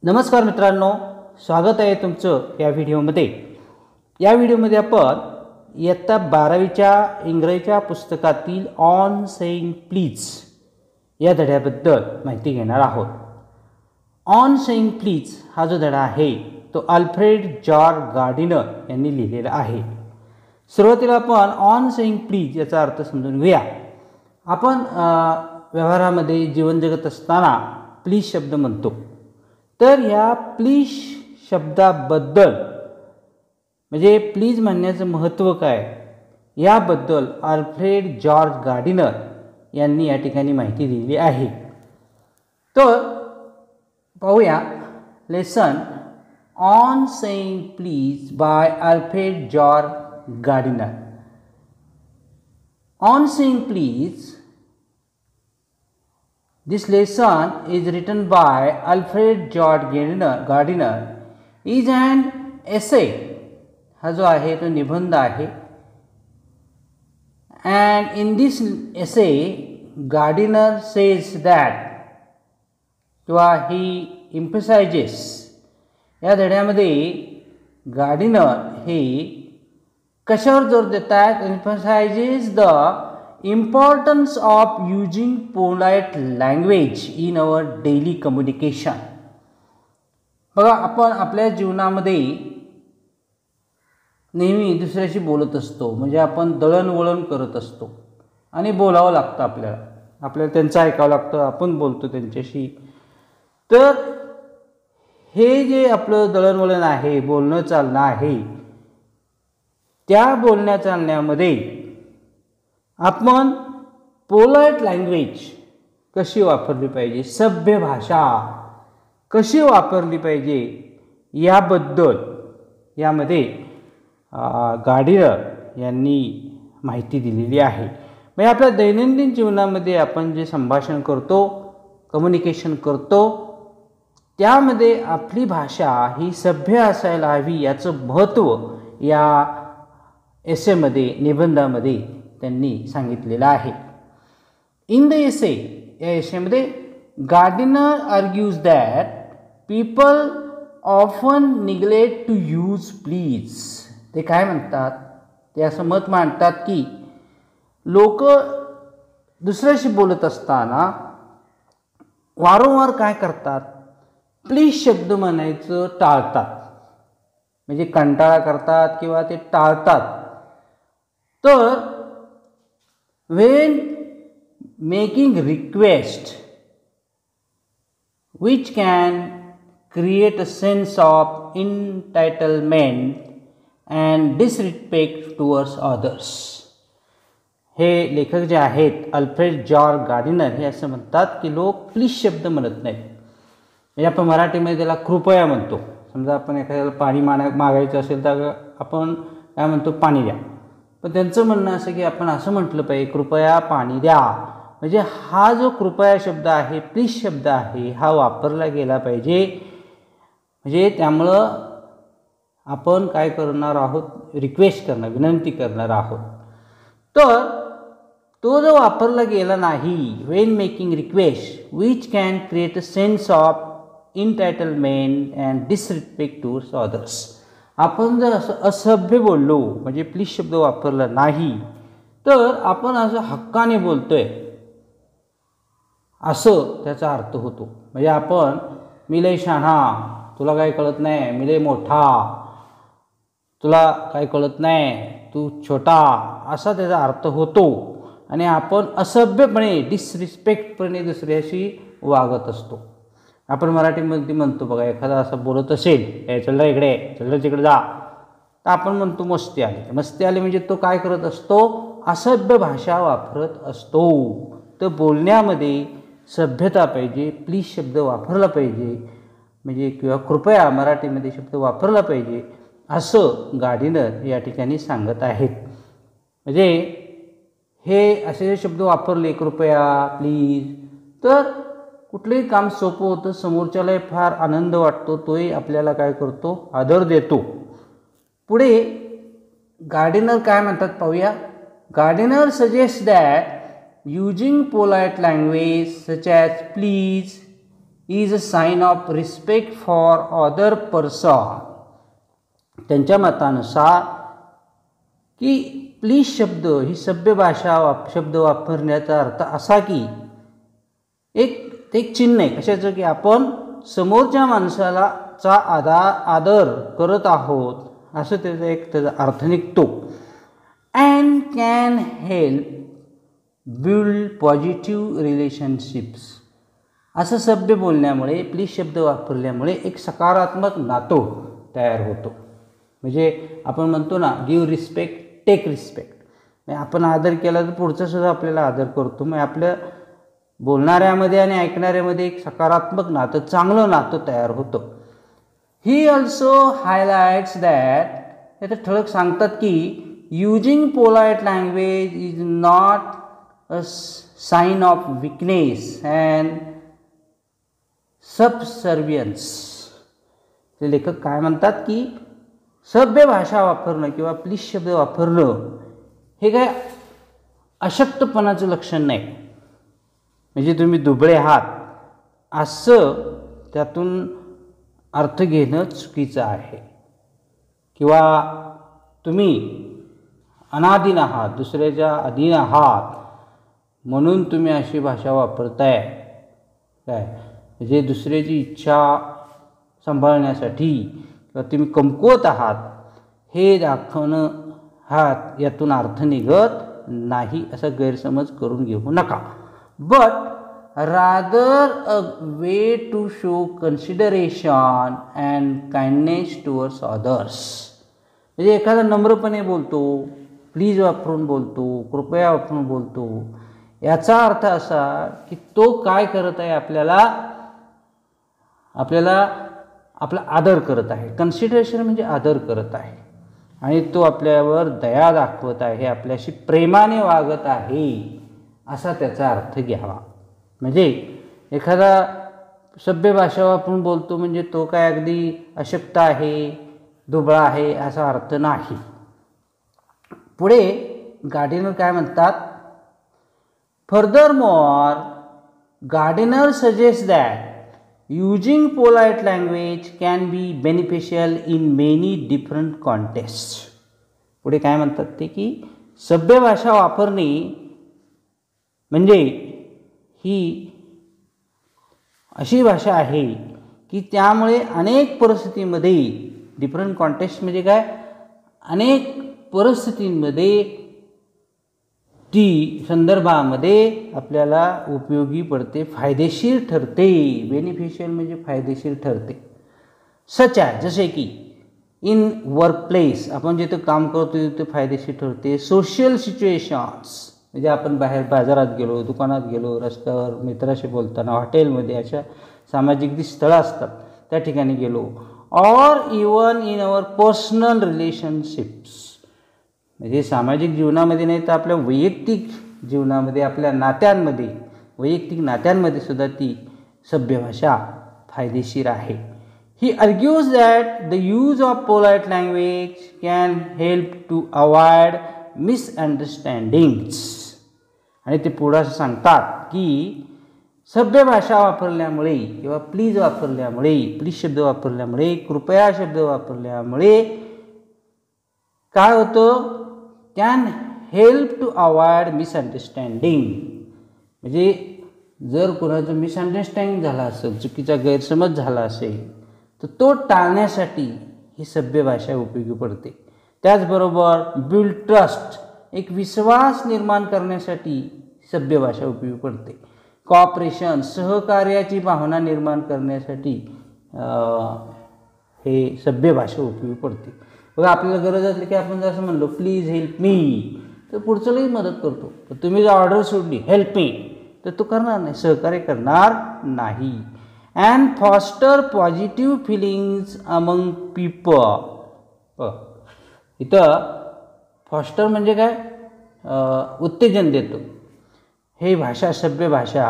नमस्कार मित्रांनो, स्वागत आहे तुमचं या व्हिडिओमध्ये। या व्हिडिओमध्ये आपण इयत्ता 12वीच्या इंग्रजीच्या पुस्तकातील ऑन सेइंग प्लीज या धड्याबद्दल माहिती घेणार आहोत। ऑन सेइंग प्लीज हा जो धडा आहे तो अल्फ्रेड जॉर्ज गार्डिनर यांनी लिहिलेला आहे। सुरुवातीला आपण ऑन सेइंग प्लीज याचा अर्थ समजून घेऊया। आपण व्यवहारामध्ये जीवन जगत असताना प्लीज शब्द म्हणतो, तर या प्लीज शब्दाबद्दल म्हणजे प्लीज म्हणण्याचं महत्त्व काय याबद्दल अल्फ्रेड जॉर्ज गार्डिनर यांनी या ठिकाणी माहिती दिली आहे। तर पाहूया lesson on saying please by Alfred George Gardiner. On saying please, this lesson is written by Alfred George Gardiner is an essay, हा जो आहे तो निबंध आहे। and in this essay Gardiner says that किंवा he emphasizes, या धड्यामध्ये Gardiner हे कशावर जोर देतात? emphasizes the importance of using polite language in our daily communication। बघा, आपण आपल्या जीवनामध्ये नेहमी दुसऱ्याशी बोलत असतो, म्हणजे आपण दळणवळण करत असतो आणि बोलावं लागतं, आपल्याला त्यांचं ऐकावं लागतं, आपण बोलतो त्यांच्याशी। तर हे जे आपलं दळणवळण आहे, बोलणं चालणं आहे, त्या बोलण्या चालण्यामध्ये आपण पोलाइट लँग्वेज कशी वापरली पाहिजे, सभ्य भाषा कशी वापरली पाहिजे याबद्दल यामध्ये गार्डिनर यांनी माहिती दिलेली आहे। म्हणजे आपल्या दैनंदिन जीवनामध्ये आपण जे संभाषण करतो, कम्युनिकेशन करतो, त्यामध्ये आपली भाषा ही सभ्य असायला हवी याचं महत्त्व या एसेमध्ये, निबंधामध्ये त्यांनी सांगितलेलं आहे। इन द एसे, या एसेमध्ये Gardiner argues that people often neglect to use please. ते काय म्हणतात? ते असं मत मांडतात की लोक दुसऱ्याशी बोलत असताना वारंवार काय करतात? प्लीज शब्द म्हणायचं टाळतात, म्हणजे कंटाळा करतात किंवा ते टाळतात। तर when making request which can create a sense of entitlement and disrespect towards others, हे लेखक जे आहेत अल्फ्रेड जॉर्ज गार्डिनर हे असं म्हणतात की लोक प्लीज शब्द म्हणत नाहीत। म्हणजे आपण मराठीमध्ये त्याला कृपया म्हणतो। समजा आपण एखाद्याला पाणी मागायचं असेल तर आपण काय म्हणतो? पाणी द्या। पण त्यांचं म्हणणं असं की आपण असं म्हटलं पाहिजे, कृपया पाणी द्या। म्हणजे हा जो कृपया शब्द आहे, प्लीज शब्द आहे, हा वापरला गेला पाहिजे। म्हणजे त्यामुळं आपण काय करणार आहोत? रिक्वेस्ट करणार, विनंती करणार आहोत। तर तो जो वापरला गेला नाही, Wien making request which can create a sense of entitlement and disrespect towards others, आपण जर असं असभ्य बोललो, म्हणजे प्लीज शब्द वापरला नाही, तर आपण असं हक्काने बोलतोय असं त्याचा अर्थ होतो। म्हणजे आपण मी लय शहाणा, तुला काय कळत नाही, मी लय मोठा, तुला काय कळत नाही, तू छोटा, असा त्याचा अर्थ होतो। आणि आपण असभ्यपणे, डिसरिस्पेक्टपणे दुसऱ्याशी वागत असतो। आपण मराठीमध्ये म्हणतो बघा, एखादा असं बोलत असेल, ए चल रे इकडे, चल रे तिकडे जा, तर आपण म्हणतो मस्ती आली। मस्ती आली म्हणजे तो काय करत असतो? असभ्य भाषा वापरत असतो। तर बोलण्यामध्ये सभ्यता पाहिजे, प्लीज शब्द वापरला पाहिजे, म्हणजे किंवा कृपया मराठीमध्ये शब्द वापरला पाहिजे, असं गार्डिनर या ठिकाणी सांगत आहेत। म्हणजे हे असे शब्द वापरले, कृपया, प्लीज, तर कुठलंही काम सोपं होतं, समोरच्याला फार आनंद वाटतो, तोही आपल्याला काय करतो? आदर देतो। पुढे गार्डिनर काय म्हणतात पाहूया। Gardiner suggest that using polite language such as please is a sign of respect for other person. त्यांच्या मतानुसार की प्लीज शब्द ही सभ्य भाषा शब्द वापरण्याचा अर्थ असा की एक चिन्ह आहे कशाचं की आपण समोरच्या माणसाला चा आदर करत आहोत असं त्याचा अर्थ निघतो. And can help build positive relationships. असं सभ्य बोलण्यामुळे प्लीज शब्द वापरल्यामुळे एक सकारात्मक नातं तयार होतो. म्हणजे आपण म्हणतो ना गिव्ह रिस्पेक्ट टेक रिस्पेक्ट. आपण आदर केला तर पुढचा सुद्धा आपल्याला आदर करतो. मग आपल्या बोलणाऱ्यामध्ये आणि ऐकणाऱ्यामध्ये एक सकारात्मक नातं चांगलं नातं तयार होतं. ही ऑल्सो हायलाइट्स दॅट हे तर ठळक सांगतात की using polite language is not a sign of weakness and subservience. ते लेखक काय म्हणतात की सभ्य भाषा वापरणं किंवा प्लीज शब्द वापरणं हे काय अशक्तपणाचं लक्षण नाही. म्हणजे तुम्ही दुबळे आहात असं त्यातून अर्थ घेणं चुकीचं आहे. किंवा तुम्ही अनाधीन आहात दुसऱ्याच्या अधीन आहात म्हणून तुम्ही अशी भाषा वापरताय काय म्हणजे दुसऱ्याची इच्छा सांभाळण्यासाठी किंवा तुम्ही कमकुवत आहात हे दाखवणं यातून अर्थ निघत नाही असा गैरसमज करून घेऊ नका. But rather a way to show consideration and kindness towards others. म्हणजे एखादा नम्रपणे बोलतो प्लीज वापरून बोलतो कृपया वापरून बोलतो याचा अर्थ असा की तो काय करत आहे आपला आपला आदर करत आहे. कन्सिडरेशन म्हणजे आदर करत आहे आणि तो आपल्यावर दया दाखवत आहे आपल्याशी प्रेमाने वागत आहे असा त्याचा अर्थ घ्यावा. म्हणजे एखादा सभ्य भाषा वापरून बोलतो म्हणजे तो काय अगदी अशक्त आहे दुबळा आहे असा अर्थ नाही. पुढे गार्डिनर काय म्हणतात furthermore Gardiner suggest that using polite language can be beneficial in many different contexts. पुढे काय म्हणतात ते की सभ्य भाषा वापरणे म्हणजे ही अशी भाषा आहे की त्यामुळे अनेक परिस्थितीमध्ये डिफरंट कॉन्टेक्स्ट म्हणजे काय अनेक परिस्थितींमध्ये ती संदर्भामध्ये आपल्याला उपयोगी पडते फायदेशीर ठरते. बेनिफिशियल म्हणजे फायदेशीर ठरते. सच आहे जसे की इन वर्कप्लेस आपण जिथं काम करतो तिथे फायदेशीर ठरते. सोशल सिच्युएशन्स म्हणजे आपण बाहेर बाजारात गेलो दुकानात गेलो रस्त्यावर मित्राशी बोलताना हॉटेलमध्ये अशा सामाजिक जी स्थळं असतात त्या ठिकाणी गेलो. Or even in our personal relationships म्हणजे सामाजिक जीवनामध्ये नाही तर आपल्या वैयक्तिक जीवनामध्ये आपल्या नात्यांमध्ये वैयक्तिक नात्यांमध्ये सुद्धा ती सभ्य भाषा फायदेशीर आहे. He argues that the use of polite language can help to avoid misunderstandings. आणि ते पुढं सांगतात की सभ्य भाषा वापरल्यामुळे किंवा प्लीज वापरल्यामुळे प्लीज शब्द वापरल्यामुळे कृपया शब्द वापरल्यामुळे काय होतं can help to avoid misunderstanding. म्हणजे जर कोणाचं मिसअंडरस्टँडिंग झाला असेल चुकीचा गैरसमज झाला असेल तर तो टाळण्यासाठी ही सभ्य भाषा उपयोगी पडते. त्याचबरोबर बिल्ड ट्रस्ट एक विश्वास निर्माण करण्यासाठी सभ्य भाषा उपयोगी पडते. कॉपरेशन सहकार्याची भावना निर्माण करण्यासाठी हे सभ्य भाषा उपयोगी पडते. बघा आपल्याला गरज असली की आपण जसं म्हणलो प्लीज हेल्प मी तर पुढचं लगेच मदत करतो. तर तुम्ही जर ऑर्डर सोडली हेल्प मी तर तो करणार नाही सहकार्य करणार नाही. And foster positive feelings among people. इथं फॉस्टर म्हणजे काय उत्तेजन देतो. हे भाषा सभ्य भाषा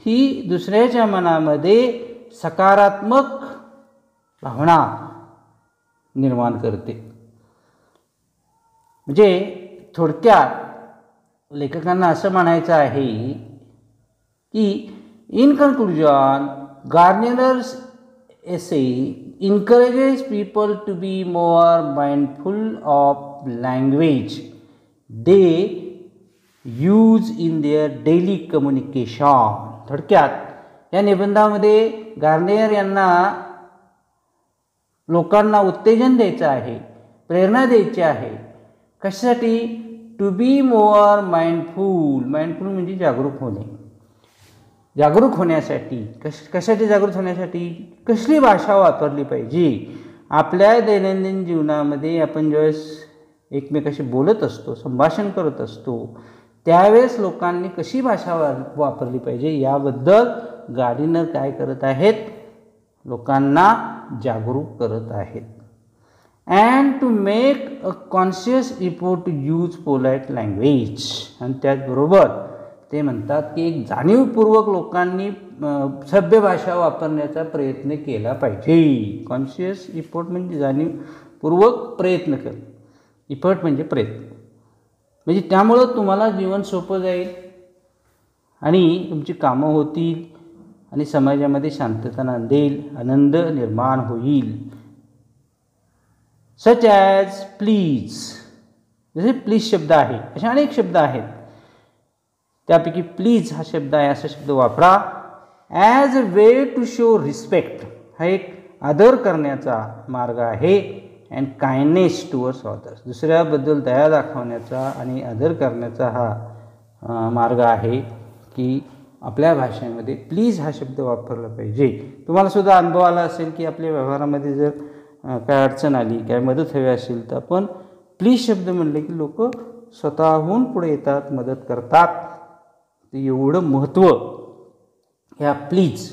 ही दुसऱ्याच्या मनामध्ये सकारात्मक भावना निर्माण करते. म्हणजे थोडक्यात लेखकांना असं म्हणायचं आहे की in conclusion Gardner's essay encourages people to be more mindful of language they use in their daily communication. थोडक्यात या निबंधामध्ये गार्नियर यांना लोकांना उत्तेजन द्यायचं आहे, प्रेरणा द्यायची आहे. कशासाठी? To be more mindful. Mindful म्हणजे जागरूक होणे. जागरूक होण्यासाठी कशासाठी जागरूक होण्यासाठी कसली भाषा वापरली पाहिजे. आपल्या दैनंदिन जीवनामध्ये आपण ज्यावेळेस एकमेकाशी बोलत असतो, संभाषण करत असतो, त्यावेळेस लोकांनी कशी भाषा वापरली पाहिजे याबद्दल गार्डनर काय करत आहेत? लोकांना जागरूक करत आहेत. And to make a conscious effort to use polite language. आणि त्याचबरोबर ते म्हणतात की एक जाणीवपूर्वक लोकांनी सभ्य भाषा वापरण्याचा प्रयत्न केला पाहिजे. कॉन्शियस इफोर्ट म्हणजे जाणीवपूर्वक प्रयत्न कर. इफर्ट म्हणजे प्रयत्न. म्हणजे त्यामुळं तुम्हाला जीवन सोपं जाईल आणि तुमची कामं होतील आणि समाजामध्ये शांतता नांदेल, आनंद निर्माण होईल. सच ॲज प्लीज. जसे प्लीज शब्द आहे असे अनेक शब्द आहेत. त्यापैकी प्लीज हा शब्द आहे. असा शब्द वापरा. As a way to show respect. हा एक आदर करण्याचा मार्ग आहे. And kindness towards others. दुसऱ्याबद्दल दया दाखवण्याचा आणि आदर करण्याचा हा मार्ग आहे की आपल्या भाषेमध्ये प्लीज हा शब्द वापरला पाहिजे. तुम्हाला सुद्धा अनुभव आला असेल की आपल्या व्यवहारामध्ये जर काय अडचण आली, काय मदत हवी असेल तर आपण प्लीज शब्द म्हणले की लोक स्वतःहून पुढे येतात, मदत करतात. एवढं महत्त्व ह्या प्लीज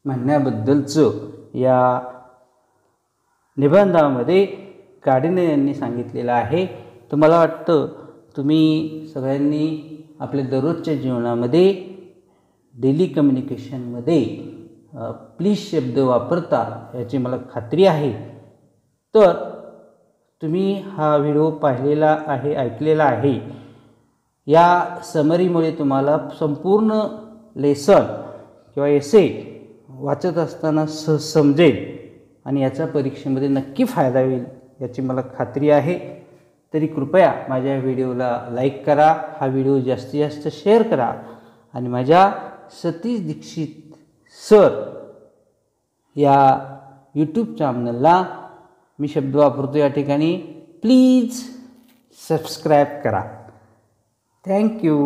म्हणण्याबद्दलचं या निबंधामध्ये गार्डनर यांनी सांगितलेलं आहे. तर मला वाटतं तुम्ही सगळ्यांनी आपल्या दररोजच्या जीवनामध्ये डेली कम्युनिकेशनमध्ये प्लीज शब्द वापरता याची मला खात्री आहे. तर तुम्ही हा व्हिडिओ पाहिलेला आहे, ऐकलेला आहे. या समरीमुळे तुम्हाला संपूर्ण लेसन किंवा एसे वाचत असताना समजेल आणि याचा परीक्षेमध्ये नक्की फायदा होईल याची मला खात्री आहे. तरी कृपया माझ्या व्हिडिओला लाईक करा, हा व्हिडिओ जास्तीत जास्त शेअर करा आणि माझ्या सतीश दीक्षित सर या यूट्यूब चॅनलला मी शब्द वापरतो या ठिकाणी प्लीज सबस्क्राईब करा. थँक्यू.